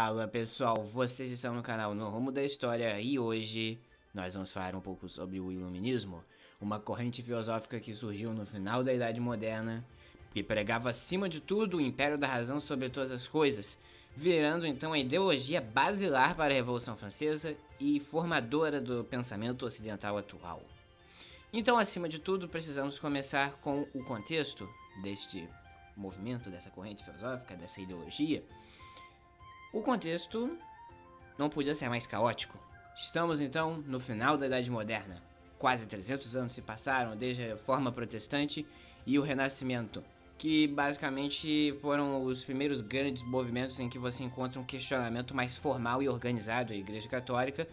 Fala pessoal, vocês estão no canal No Rumo da História e hoje nós vamos falar um pouco sobre o Iluminismo, uma corrente filosófica que surgiu no final da Idade Moderna, que pregava acima de tudo o império da razão sobre todas as coisas, virando então a ideologia basilar para a Revolução Francesa e formadora do pensamento ocidental atual. Então, acima de tudo, precisamos começar com o contexto deste movimento, dessa corrente filosófica, dessa ideologia. O contexto não podia ser mais caótico. Estamos então no final da Idade Moderna. Quase 300 anos se passaram desde a Reforma Protestante e o Renascimento, que basicamente foram os primeiros grandes movimentos em que você encontra um questionamento mais formal e organizado da Igreja Católica.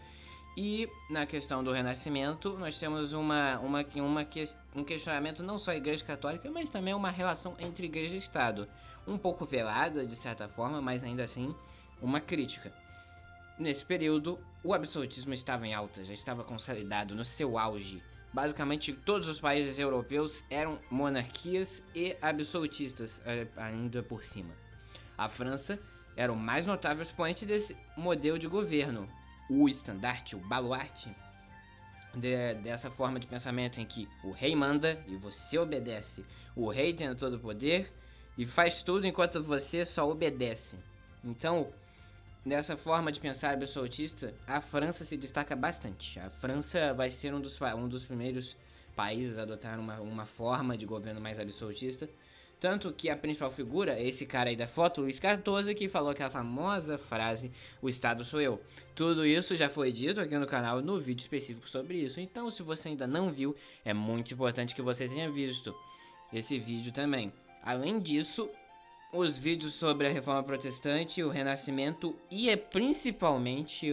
E na questão do Renascimento, nós temos um questionamento não só da Igreja Católica, mas também uma relação entre Igreja e Estado. Um pouco velada, de certa forma, mas ainda assim uma crítica. Nesse período, o absolutismo estava em alta, já estava consolidado no seu auge. Basicamente, todos os países europeus eram monarquias e absolutistas, ainda por cima. A França era o mais notável expoente desse modelo de governo, o estandarte, o baluarte dessa forma de pensamento em que o rei manda e você obedece. O rei tem todo o poder e faz tudo enquanto você só obedece. Então, dessa forma de pensar absolutista, a França se destaca bastante. A França vai ser um dos primeiros países a adotar uma forma de governo mais absolutista. Tanto que a principal figura é esse cara aí da foto, Luís XIV, que falou aquela famosa frase, o Estado sou eu. Tudo isso já foi dito aqui no canal, no vídeo específico sobre isso. Então, se você ainda não viu, é muito importante que você tenha visto esse vídeo também. Além disso, os vídeos sobre a Reforma Protestante, o Renascimento e principalmente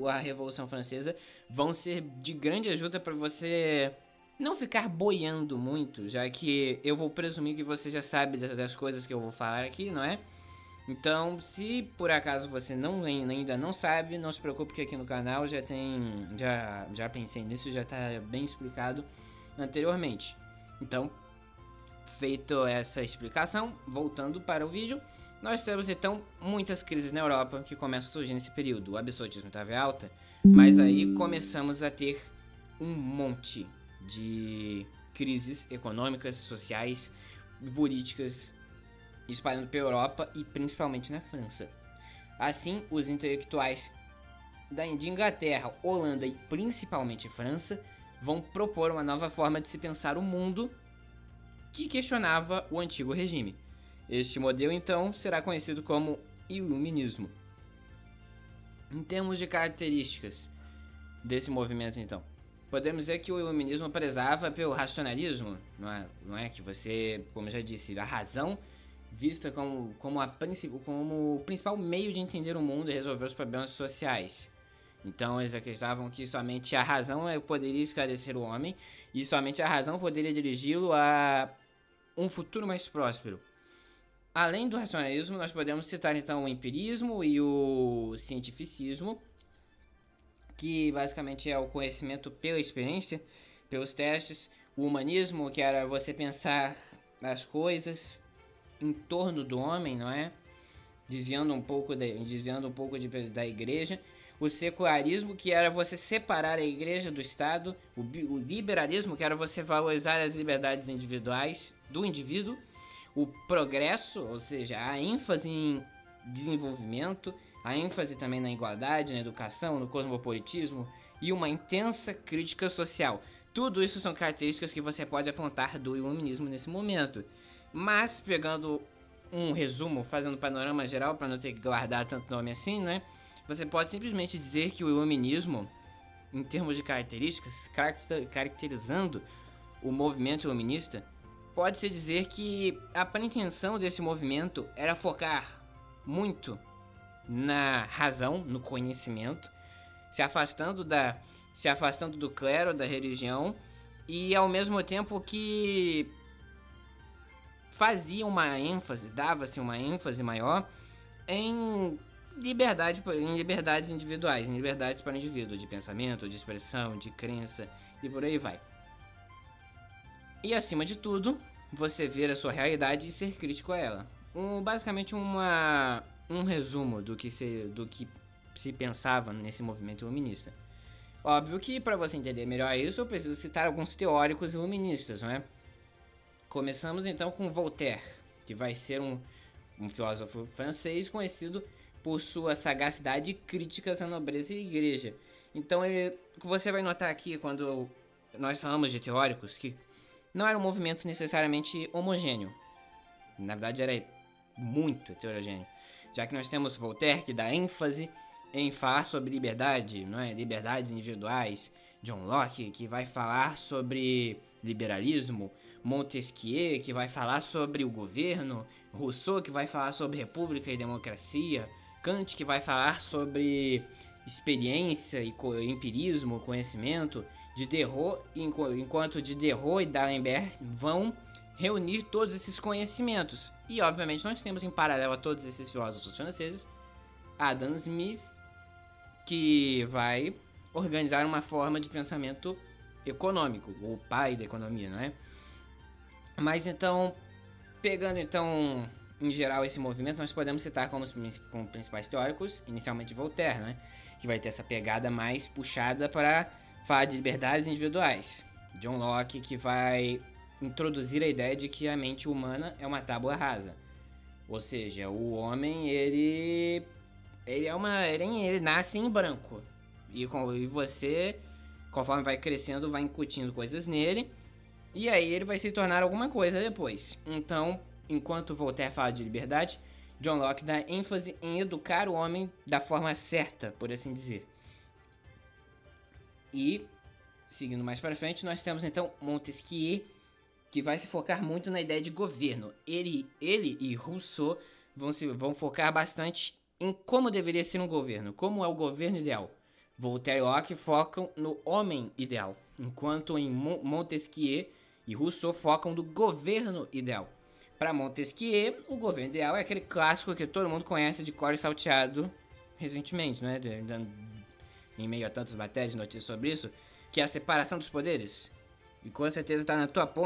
a Revolução Francesa vão ser de grande ajuda para você não ficar boiando muito, já que eu vou presumir que você já sabe das coisas que eu vou falar aqui, não é? Então, se por acaso você ainda não sabe, não se preocupe que aqui no canal já pensei nisso, já está bem explicado anteriormente. Então, feito essa explicação, voltando para o vídeo, nós temos então muitas crises na Europa que começam a surgir nesse período. O absolutismo estava em alta, mas aí começamos a ter um monte de crises econômicas, sociais e políticas espalhando pela Europa e principalmente na França. Assim, os intelectuais de Inglaterra, Holanda e principalmente França vão propor uma nova forma de se pensar o mundo que questionava o antigo regime. Este modelo então será conhecido como Iluminismo. Em termos de características desse movimento então, podemos dizer que o Iluminismo prezava pelo racionalismo, não é? Que você, como eu já disse, a razão vista como o principal meio de entender o mundo e resolver os problemas sociais. Então eles acreditavam que somente a razão poderia esclarecer o homem e somente a razão poderia dirigi-lo a um futuro mais próspero. Além do racionalismo, nós podemos citar então o empirismo e o cientificismo, que basicamente é o conhecimento pela experiência, pelos testes. O humanismo, que era você pensar as coisas em torno do homem, não é? Desviando um pouco da igreja. O secularismo, que era você separar a igreja do Estado. O liberalismo, que era você valorizar as liberdades individuais do indivíduo. O progresso, ou seja, a ênfase em desenvolvimento, a ênfase também na igualdade, na educação, no cosmopolitismo e uma intensa crítica social. Tudo isso são características que você pode apontar do iluminismo nesse momento. Mas, pegando um resumo, fazendo um panorama geral, para não ter que guardar tanto nome assim, né? Você pode simplesmente dizer que o iluminismo, em termos de características, caracterizando o movimento iluminista, pode-se dizer que a pretensão desse movimento era focar muito na razão, no conhecimento, se afastando do clero, da religião, e ao mesmo tempo que dava-se uma ênfase maior em liberdades individuais, em liberdades para o indivíduo, de pensamento, de expressão, de crença e por aí vai. E acima de tudo, você ver a sua realidade e ser crítico a ela. Basicamente uma um resumo do que se pensava nesse movimento iluminista. Óbvio que para você entender melhor isso, eu preciso citar alguns teóricos iluministas, não é? Começamos então com Voltaire, que vai ser um filósofo francês conhecido por sua sagacidade e críticas à nobreza e igreja. Então, o que você vai notar aqui quando nós falamos de teóricos, que não era um movimento necessariamente homogêneo. Na verdade, era muito heterogêneo. Já que nós temos Voltaire, que dá ênfase em falar sobre liberdade, não é? Liberdades individuais. John Locke, que vai falar sobre liberalismo. Montesquieu, que vai falar sobre o governo. Rousseau, que vai falar sobre república e democracia. Kant, que vai falar sobre experiência e empirismo, conhecimento. Diderot, enquanto Diderot e D'Alembert vão reunir todos esses conhecimentos. E, obviamente, nós temos em paralelo a todos esses filósofos franceses, Adam Smith, que vai organizar uma forma de pensamento econômico, o pai da economia, não é? Mas, então, pegando, então, em geral, esse movimento, nós podemos citar como principais teóricos, inicialmente Voltaire, né? Que vai ter essa pegada mais puxada para falar de liberdades individuais. John Locke, que vai introduzir a ideia de que a mente humana é uma tábua rasa. Ou seja, o homem, ele nasce em branco. E você, conforme vai crescendo, vai incutindo coisas nele. E aí ele vai se tornar alguma coisa depois. Então, enquanto Voltaire fala de liberdade, John Locke dá ênfase em educar o homem da forma certa, por assim dizer. E, seguindo mais para frente, nós temos então Montesquieu, que vai se focar muito na ideia de governo. Ele e Rousseau vão focar bastante em como deveria ser um governo, como é o governo ideal. Voltaire e Locke focam no homem ideal, enquanto em Montesquieu e Rousseau focam no governo ideal. Para Montesquieu, o governo ideal é aquele clássico que todo mundo conhece de cor e salteado recentemente, né? Em meio a tantas matérias e notícias sobre isso, que é a separação dos poderes. E com certeza tá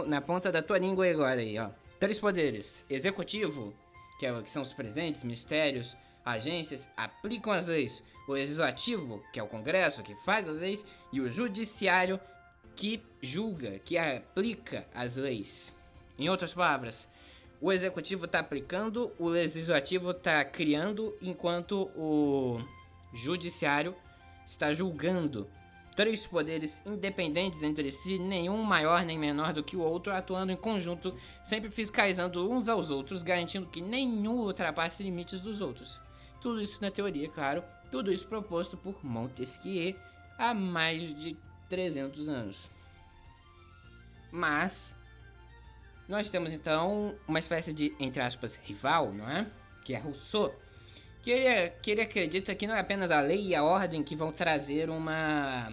na ponta da tua língua agora aí, ó. 3 poderes. Executivo, que são os presidentes, ministérios, agências, aplicam as leis. O legislativo, que é o Congresso, que faz as leis. E o judiciário, que julga, que aplica as leis. Em outras palavras, o executivo está aplicando, o legislativo está criando, enquanto o judiciário está julgando. 3 poderes independentes entre si, nenhum maior nem menor do que o outro, atuando em conjunto, sempre fiscalizando uns aos outros, garantindo que nenhum ultrapasse limites dos outros. Tudo isso na teoria, claro, tudo isso proposto por Montesquieu há mais de 300 anos. Mas nós temos então uma espécie de, entre aspas, rival, não é? Que é Rousseau. Que ele acredita que não é apenas a lei e a ordem que vão trazer uma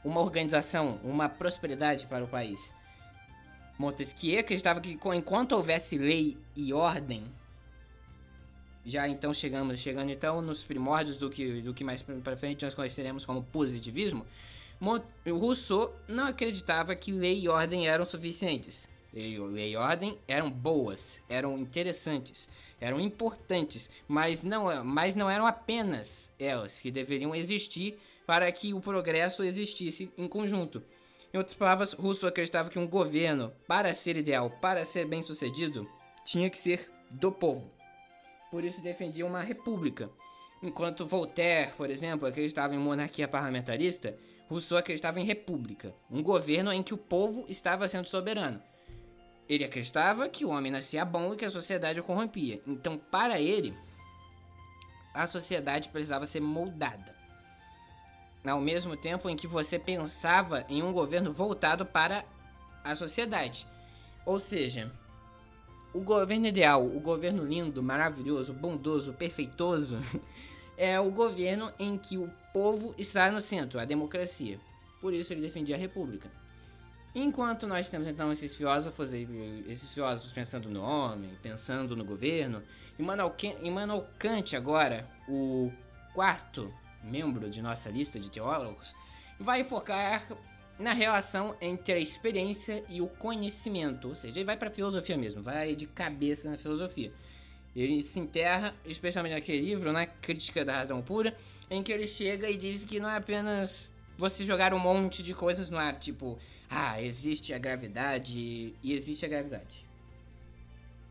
organização, uma prosperidade para o país. Montesquieu acreditava que enquanto houvesse lei e ordem, já então chegando então nos primórdios do que mais para frente nós conheceremos como positivismo, Rousseau não acreditava que lei e ordem eram suficientes. Lei e ordem eram boas, eram interessantes, eram importantes, mas não eram apenas elas que deveriam existir para que o progresso existisse em conjunto. Em outras palavras, Rousseau acreditava que um governo, para ser ideal, para ser bem sucedido, tinha que ser do povo. Por isso defendia uma república. Enquanto Voltaire, por exemplo, acreditava em monarquia parlamentarista, Rousseau acreditava em república, um governo em que o povo estava sendo soberano. Ele acreditava que o homem nascia bom e que a sociedade o corrompia. Então, para ele, a sociedade precisava ser moldada. Ao mesmo tempo em que você pensava em um governo voltado para a sociedade. Ou seja, o governo ideal, o governo lindo, maravilhoso, bondoso, perfeitoso, é o governo em que o povo está no centro, a democracia. Por isso ele defendia a república. Enquanto nós temos então esses filósofos pensando no homem, pensando no governo, Immanuel Kant agora, o 4º membro de nossa lista de teólogos, vai focar na relação entre a experiência e o conhecimento, ou seja, ele vai para a filosofia mesmo, vai de cabeça na filosofia. Ele se enterra, especialmente naquele livro, né, Crítica da Razão Pura, em que ele chega e diz que não é apenas você jogar um monte de coisas no ar, tipo, existe a gravidade e existe a gravidade.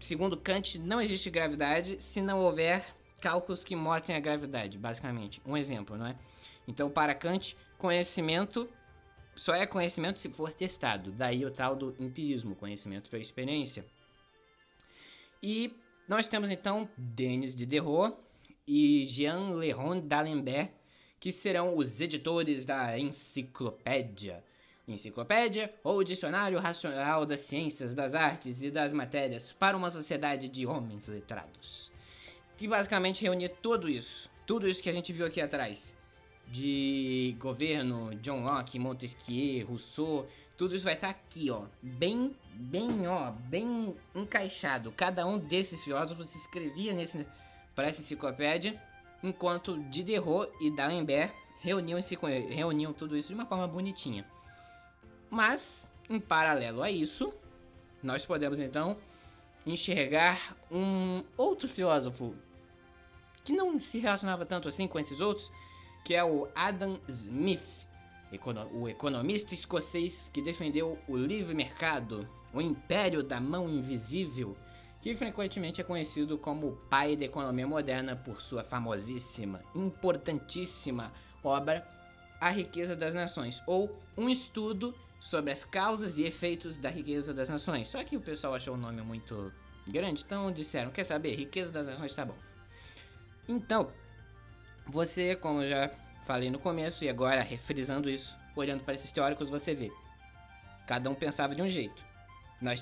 Segundo Kant, não existe gravidade se não houver cálculos que mostrem a gravidade, basicamente. Um exemplo, não é? Então, para Kant, conhecimento só é conhecimento se for testado. Daí o tal do empirismo, conhecimento pela experiência. E nós temos então Denis Diderot e Jean-Léon d'Alembert, que serão os editores da Enciclopédia. Enciclopédia ou Dicionário Racional das Ciências, das Artes e das Matérias para uma sociedade de homens letrados. Que basicamente reunia tudo isso que a gente viu aqui atrás. De governo, John Locke, Montesquieu, Rousseau, tudo isso vai estar aqui, ó, bem encaixado. Cada um desses filósofos escrevia para essa enciclopédia, enquanto Diderot e D'Alembert reuniam tudo isso de uma forma bonitinha. Mas, em paralelo a isso, nós podemos então enxergar um outro filósofo que não se relacionava tanto assim com esses outros, que é o Adam Smith, o economista escocês que defendeu o livre mercado, o império da mão invisível, que frequentemente é conhecido como o pai da economia moderna por sua famosíssima, importantíssima obra A Riqueza das Nações, ou um estudo sobre as causas e efeitos da riqueza das nações. Só que o pessoal achou o nome muito grande, então disseram, quer saber, Riqueza das Nações tá bom. Então, você, como eu já falei no começo, e agora refrisando isso, olhando para esses teóricos, você vê. Cada um pensava de um jeito. Nós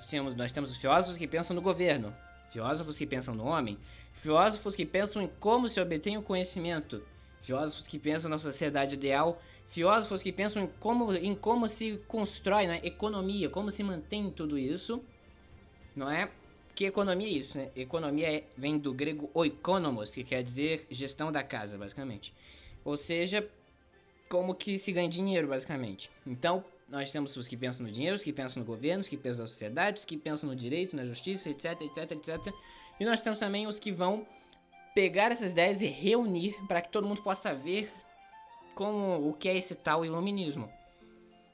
temos os filósofos que pensam no governo, filósofos que pensam no homem, filósofos que pensam em como se obtém o conhecimento, filósofos que pensam na sociedade ideal, filósofos que pensam em como se constrói, né, economia, como se mantém tudo isso, não é? Que economia é isso, né? Economia vem do grego oikonomos, que quer dizer gestão da casa, basicamente. Ou seja, como que se ganha dinheiro, basicamente. Então, nós temos os que pensam no dinheiro, os que pensam no governo, os que pensam na sociedade, os que pensam no direito, na justiça, etc, etc, etc. E nós temos também os que vão pegar essas ideias e reunir para que todo mundo possa ver como o que é esse tal iluminismo.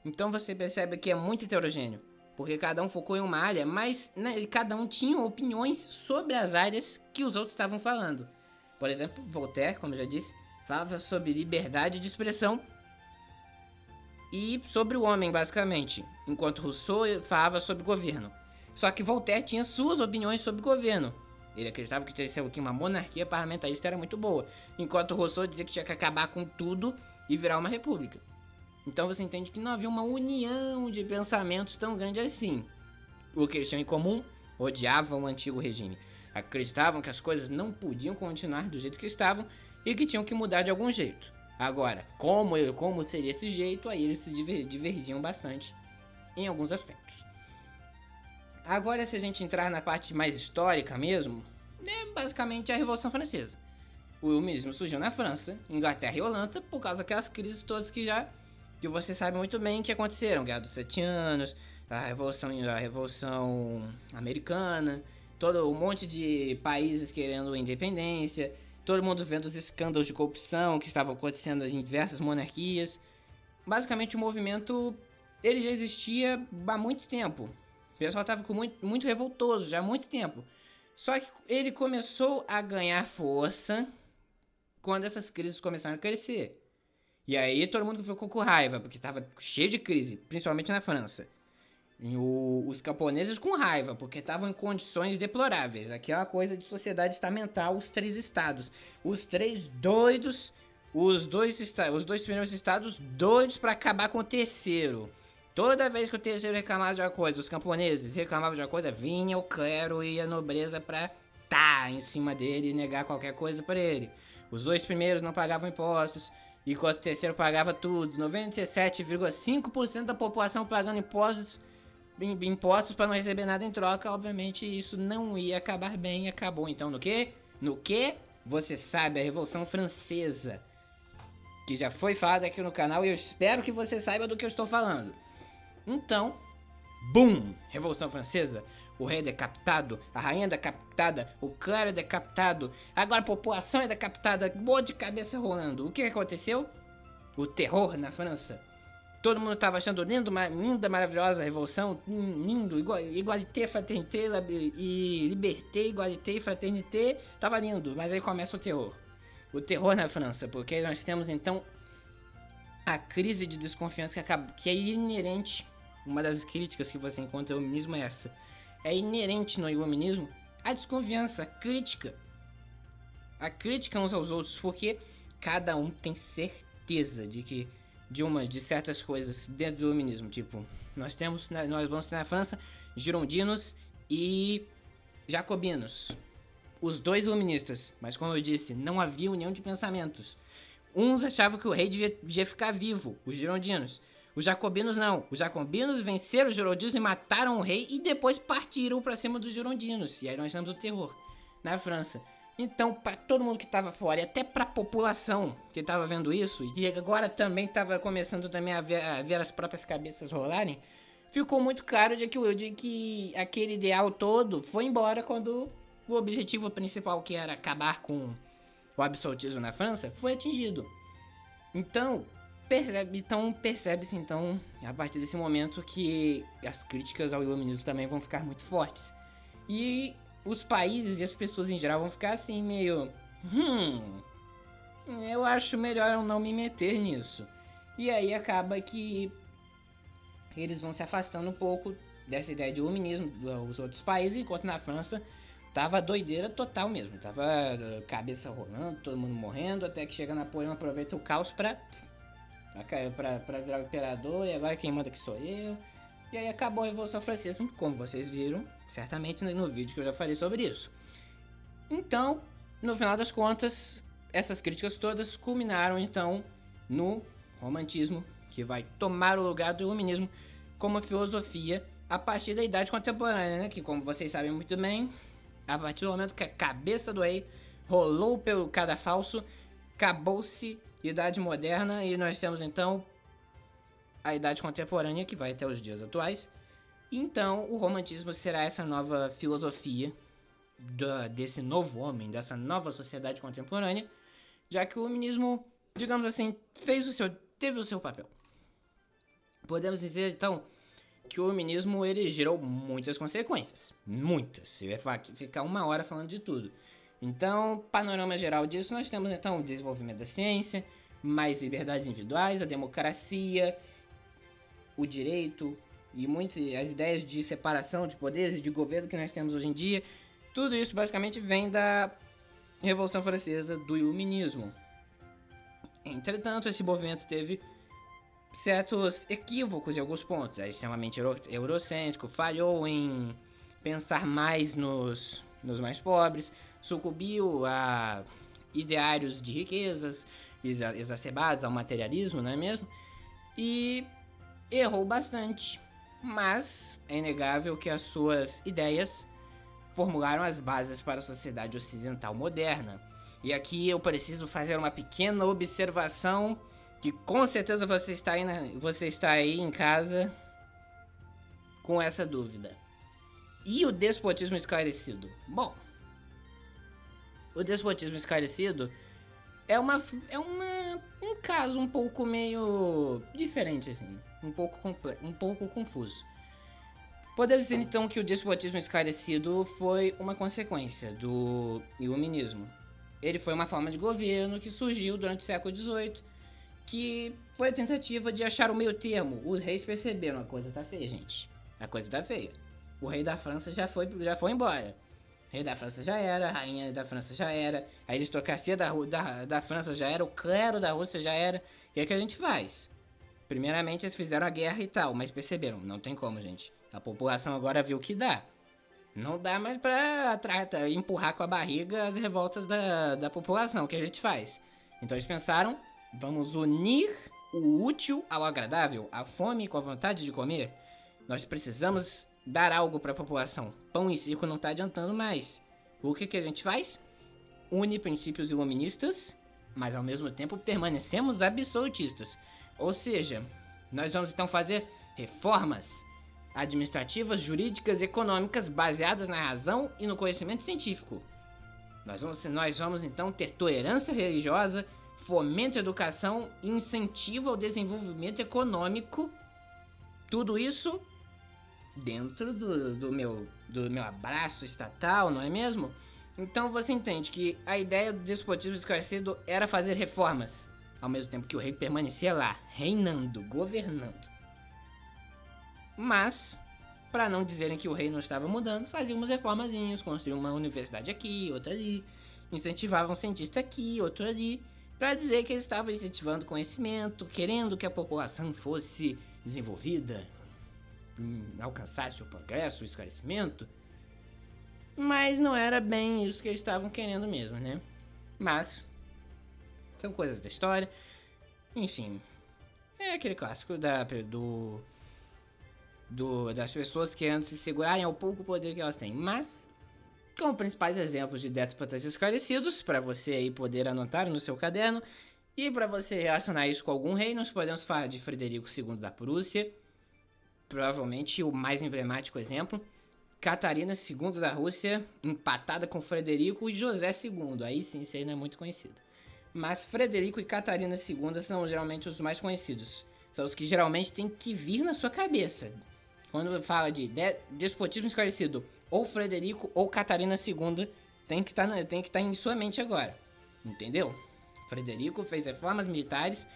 Então você percebe que é muito heterogêneo. Porque cada um focou em uma área, mas né, cada um tinha opiniões sobre as áreas que os outros estavam falando. Por exemplo, Voltaire, como eu já disse, falava sobre liberdade de expressão e sobre o homem, basicamente. Enquanto Rousseau falava sobre governo. Só que Voltaire tinha suas opiniões sobre governo. Ele acreditava que uma monarquia parlamentarista era muito boa. Enquanto Rousseau dizia que tinha que acabar com tudo e virar uma república. Então você entende que não havia uma união de pensamentos tão grande assim. O que eles tinham em comum, odiavam o antigo regime. Acreditavam que as coisas não podiam continuar do jeito que estavam e que tinham que mudar de algum jeito. Agora, como seria esse jeito, aí eles se divergiam bastante em alguns aspectos. Agora, se a gente entrar na parte mais histórica mesmo, é basicamente a Revolução Francesa. O iluminismo surgiu na França, Inglaterra e Holanda por causa daquelas crises todas que você sabe muito bem que aconteceram. Guerra dos 7 Anos, a Revolução Americana, todo um monte de países querendo independência, todo mundo vendo os escândalos de corrupção que estavam acontecendo em diversas monarquias. Basicamente o movimento ele já existia há muito tempo. O pessoal estava muito revoltoso já há muito tempo. Só que ele começou a ganhar força quando essas crises começaram a crescer. E aí todo mundo ficou com raiva, porque estava cheio de crise, principalmente na França. E os camponeses com raiva, porque estavam em condições deploráveis. Aquela coisa de sociedade estamental, os 3 estados. Os 3 doidos, os dois primeiros estados doidos para acabar com o terceiro. Toda vez que o terceiro reclamava de uma coisa, os camponeses reclamavam de uma coisa, vinha o clero e a nobreza pra em cima dele e negar qualquer coisa para ele. Os 2 primeiros não pagavam impostos, enquanto o terceiro pagava tudo. 97,5% da população pagando impostos para não receber nada em troca. Obviamente isso não ia acabar bem, acabou então no quê? No quê? Você sabe, a Revolução Francesa, que já foi falada aqui no canal e eu espero que você saiba do que eu estou falando. Então, BUM! Revolução Francesa. o rei é decapitado, a rainha é decapitada, o clero é decapitado, agora a população é decapitada, um monte de cabeça rolando. O que aconteceu? O terror na França. Todo mundo tava achando linda, maravilhosa a revolução, lindo, igualité, fraternité, e liberté, igualité, fraternité, tava lindo, mas aí começa o terror. O terror na França, porque nós temos então a crise de desconfiança que é inerente. Uma das críticas que você encontra no iluminismo é essa. É inerente no iluminismo a desconfiança, a crítica. A crítica uns aos outros, porque cada um tem certeza de certas coisas dentro do iluminismo. Tipo, nós vamos ter na França girondinos e jacobinos. Os dois iluministas, mas como eu disse, não havia união de pensamentos. Uns achavam que o rei devia ficar vivo, os girondinos. Os jacobinos não. Os jacobinos venceram os girondinos e mataram o rei e depois partiram pra cima dos girondinos. E aí nós temos o terror na França. Então, para todo mundo que estava fora e até para a população que estava vendo isso, e agora também estava começando também a ver as próprias cabeças rolarem, ficou muito claro de que aquele ideal todo foi embora quando o objetivo principal, que era acabar com o absolutismo na França, foi atingido. Então, percebe-se então, a partir desse momento, que as críticas ao iluminismo também vão ficar muito fortes. E os países e as pessoas em geral vão ficar assim, meio... eu acho melhor eu não me meter nisso. E aí acaba que eles vão se afastando um pouco dessa ideia de iluminismo dos outros países, enquanto na França tava doideira total mesmo. Tava cabeça rolando, todo mundo morrendo, até que chega Napoleão, aproveita o caos pra virar o imperador, e agora quem manda aqui sou eu. E aí acabou a Revolução Francesa, como vocês viram, certamente no vídeo que eu já falei sobre isso. Então, no final das contas, essas críticas todas culminaram então no romantismo, que vai tomar o lugar do iluminismo como filosofia a partir da Idade Contemporânea, né? Que, como vocês sabem muito bem, a partir do momento que a cabeça do rei rolou pelo cadafalso, acabou-se a Idade Moderna e nós temos então a Idade Contemporânea, que vai até os dias atuais. Então, o romantismo será essa nova filosofia desse novo homem, dessa nova sociedade contemporânea, já que o iluminismo, digamos assim, teve o seu papel. Podemos dizer, então, que o iluminismo ele gerou muitas consequências. Muitas. Eu ia ficar uma hora falando de tudo. Então, panorama geral disso, nós temos então o desenvolvimento da ciência, mais liberdades individuais, a democracia, o direito e as ideias de separação de poderes e de governo que nós temos hoje em dia. Tudo isso basicamente vem da Revolução Francesa, do Iluminismo. Entretanto, esse movimento teve certos equívocos em alguns pontos. É extremamente eurocêntrico, falhou em pensar mais nos mais pobres, sucumbiu a ideários de riquezas exacerbados, ao materialismo, não é mesmo? E errou bastante, mas é inegável que as suas ideias formularam as bases para a sociedade ocidental moderna. E aqui eu preciso fazer uma pequena observação que com certeza você está aí em casa com essa dúvida. E o despotismo esclarecido? Bom, o despotismo esclarecido é um caso um pouco meio diferente, assim, um pouco confuso. Podemos dizer então que o despotismo esclarecido foi uma consequência do iluminismo. Ele foi uma forma de governo que surgiu durante o século XVIII, que foi a tentativa de achar o meio termo. Os reis perceberam, a coisa tá feia, gente. A coisa tá feia. O rei da França já foi embora. O rei da França já era, a rainha da França já era, a aristocracia da França já era, o clero da Rússia já era. E é o que a gente faz? Primeiramente eles fizeram a guerra e tal, mas perceberam, não tem como, gente. A população agora viu que dá. Não dá mais pra empurrar com a barriga as revoltas da população, o que a gente faz? Então eles pensaram, vamos unir o útil ao agradável, a fome com a vontade de comer. Nós precisamos dar algo para a população. Pão em circo não está adiantando mais. O que a gente faz? Une princípios iluministas, mas ao mesmo tempo permanecemos absolutistas. Ou seja, nós vamos então fazer reformas administrativas, jurídicas e econômicas baseadas na razão e no conhecimento científico. Nós vamos então ter tolerância religiosa, fomento à educação e incentivo ao desenvolvimento econômico. Tudo isso dentro do meu abraço estatal, não é mesmo? Então você entende que a ideia do despotismo esclarecido era fazer reformas, ao mesmo tempo que o rei permanecia lá, reinando, governando. Mas, para não dizerem que o rei não estava mudando, faziam umas reformazinhas, construíam uma universidade aqui, outra ali, incentivavam um cientista aqui, outro ali, para dizer que eles estavam incentivando conhecimento, querendo que a população fosse desenvolvida, alcançasse o progresso, o esclarecimento. Mas não era bem isso que eles estavam querendo mesmo, né? Mas são coisas da história. Enfim, é aquele clássico das pessoas querendo se segurarem ao pouco poder que elas têm. Mas, como principais exemplos de déspotas esclarecidos, para você aí poder anotar no seu caderno, e para você relacionar isso com algum rei, nós podemos falar de Frederico II da Prússia, provavelmente o mais emblemático exemplo. Catarina II da Rússia, empatada com Frederico e José II. Aí sim, isso aí não é muito conhecido. Mas Frederico e Catarina II são geralmente os mais conhecidos. São os que geralmente tem que vir na sua cabeça. Quando fala de despotismo esclarecido, ou Frederico ou Catarina II, tem que estar em sua mente agora. Entendeu? Frederico fez reformas militares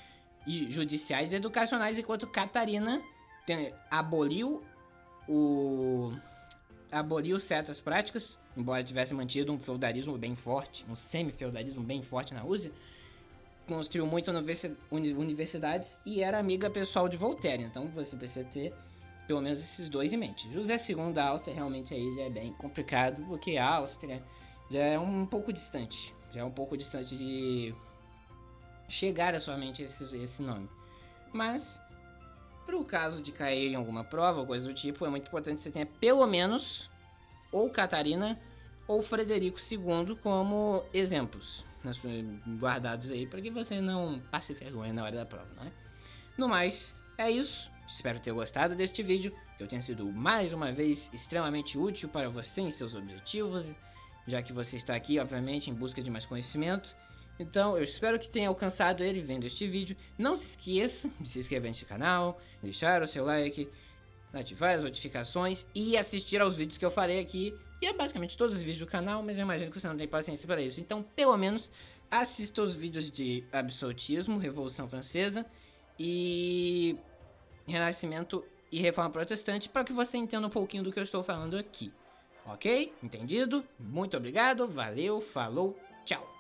e judiciais e educacionais, enquanto Catarina aboliu certas práticas, embora tivesse mantido um feudalismo bem forte, um semi-feudalismo bem forte na Rússia, construiu muitas universidades e era amiga pessoal de Voltaire, então você precisa ter pelo menos esses dois em mente. José II da Áustria realmente aí já é bem complicado, porque a Áustria já é um pouco distante, de chegar à sua mente esse nome. Mas, para o caso de cair em alguma prova ou coisa do tipo, é muito importante que você tenha pelo menos ou Catarina ou Frederico II como exemplos guardados aí, para que você não passe vergonha na hora da prova, não é? No mais, é isso. Espero ter gostado deste vídeo, que eu tenha sido mais uma vez extremamente útil para você em seus objetivos, já que você está aqui, obviamente, em busca de mais conhecimento. Então, eu espero que tenha alcançado ele vendo este vídeo. Não se esqueça de se inscrever neste canal, deixar o seu like, ativar as notificações e assistir aos vídeos que eu farei aqui. E é basicamente todos os vídeos do canal, mas eu imagino que você não tem paciência para isso. Então, pelo menos, assista os vídeos de absolutismo, Revolução Francesa e Renascimento e Reforma Protestante, para que você entenda um pouquinho do que eu estou falando aqui. Ok? Entendido? Muito obrigado, valeu, falou, tchau!